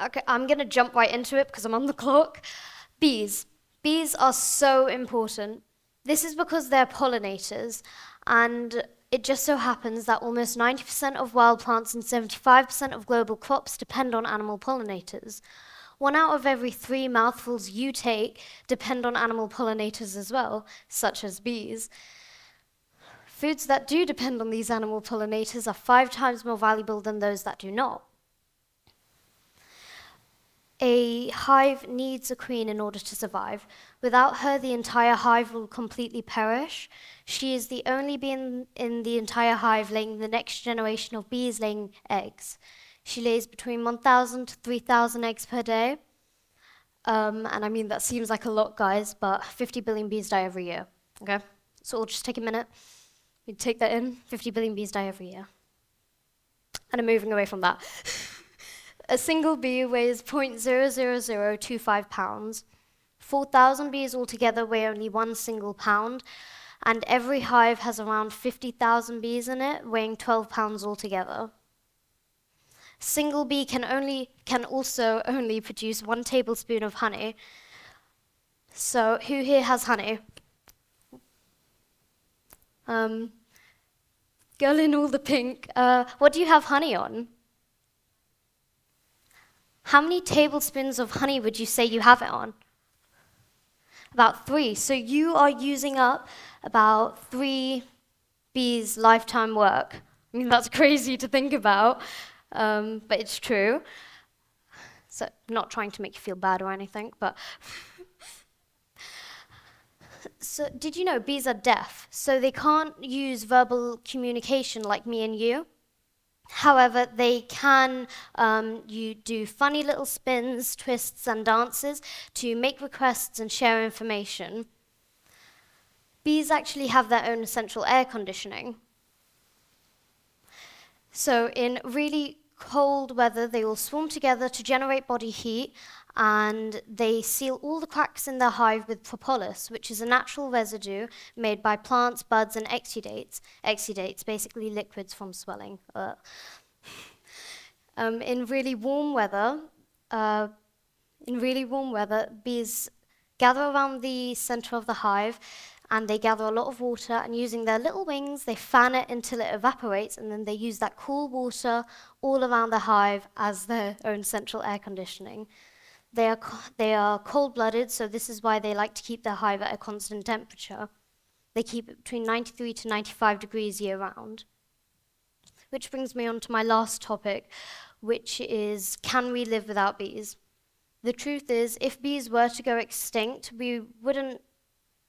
Okay, I'm going to jump right into it because I'm on the clock. Bees. Bees are so important. This is because they're pollinators, and it just so happens that almost 90% of wild plants and 75% of global crops depend on animal pollinators. 1 out of every 3 mouthfuls you take depend on animal pollinators as well, such as bees. Foods that do depend on these animal pollinators are 5 times more valuable than those that do not. A hive needs a queen in order to survive. Without her, the entire hive will completely perish. She is the only bee in the entire hive laying the next generation of bees laying eggs. She lays between 1,000 to 3,000 eggs per day. And I mean, that seems like a lot, guys, but 50 billion bees die every year. Okay? So we'll just take a minute. We take that in. 50 billion bees die every year. And I'm moving away from that. A single bee weighs 0.00025 pounds. 4,000 bees altogether weigh only 1 single pound, and every hive has around 50,000 bees in it, weighing 12 pounds altogether. Single bee can also only produce 1 tablespoon of honey. So who here has honey? Girl in all the pink. What do you have honey on? How many tablespoons of honey would you say you have it on? About 3. So you are using up about 3 bees' lifetime work. I mean, that's crazy to think about, but it's true. So not trying to make you feel bad or anything, but... So did you know bees are deaf? So they can't use verbal communication like me and you. However, they can you do funny little spins, twists, and dances to make requests and share information. Bees actually have their own essential air conditioning. So in really cold weather, they will swarm together to generate body heat, and they seal all the cracks in their hive with propolis, which is a natural residue made by plants, buds, and exudates. Exudates, basically liquids from swelling. In really warm weather, bees gather around the center of the hive, and they gather a lot of water, and using their little wings, they fan it until it evaporates, and then they use that cool water all around the hive as their own central air conditioning. They are cold-blooded, so this is why they like to keep their hive at a constant temperature. They keep it between 93 to 95 degrees year-round. Which brings me on to my last topic, which is, can we live without bees? The truth is, if bees were to go extinct, we wouldn't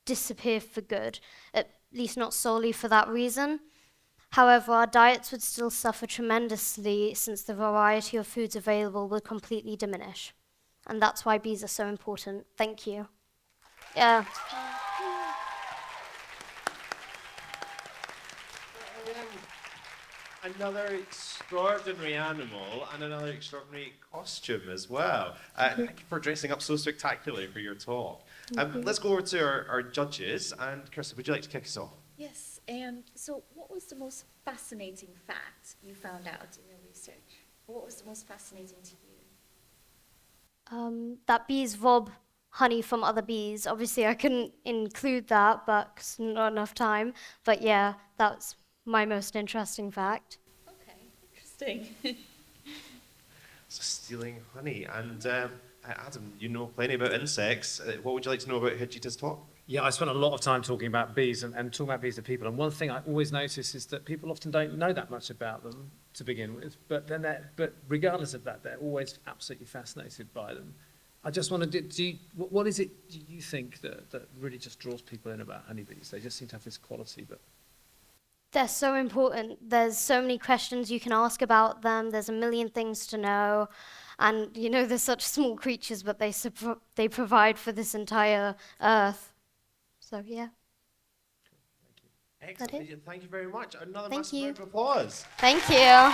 disappear for good, at least not solely for that reason. However, our diets would still suffer tremendously since the variety of foods available would completely diminish. And that's why bees are so important. Thank you. Yeah. Another extraordinary animal and another extraordinary costume as well. Thank you for dressing up so spectacularly for your talk. Let's go over to our judges, and Kirsten, would you like to kick us off? Yes, and so what was the most fascinating fact you found out in your research? What was the most fascinating to you? That bees rob honey from other bees. Obviously, I couldn't include that, but 'cause not enough time. But yeah, that's my most interesting fact. Okay, interesting. So stealing honey. And Adam, you know plenty about insects. What would you like to know about Hateejah's talk? Yeah, I spent a lot of time talking about bees and talking about bees to people. And one thing I always notice is that people often don't know that much about them to begin with. But regardless of that, they're always absolutely fascinated by them. I just wanted to, what is it do you think that really just draws people in about honeybees? They just seem to have this quality, but... They're so important. There's so many questions you can ask about them. There's a million things to know. And, you know, they're such small creatures, but they provide for this entire earth. So, yeah. Excellent. Thank you very much. Another Thank massive you. round of applause. Thank you.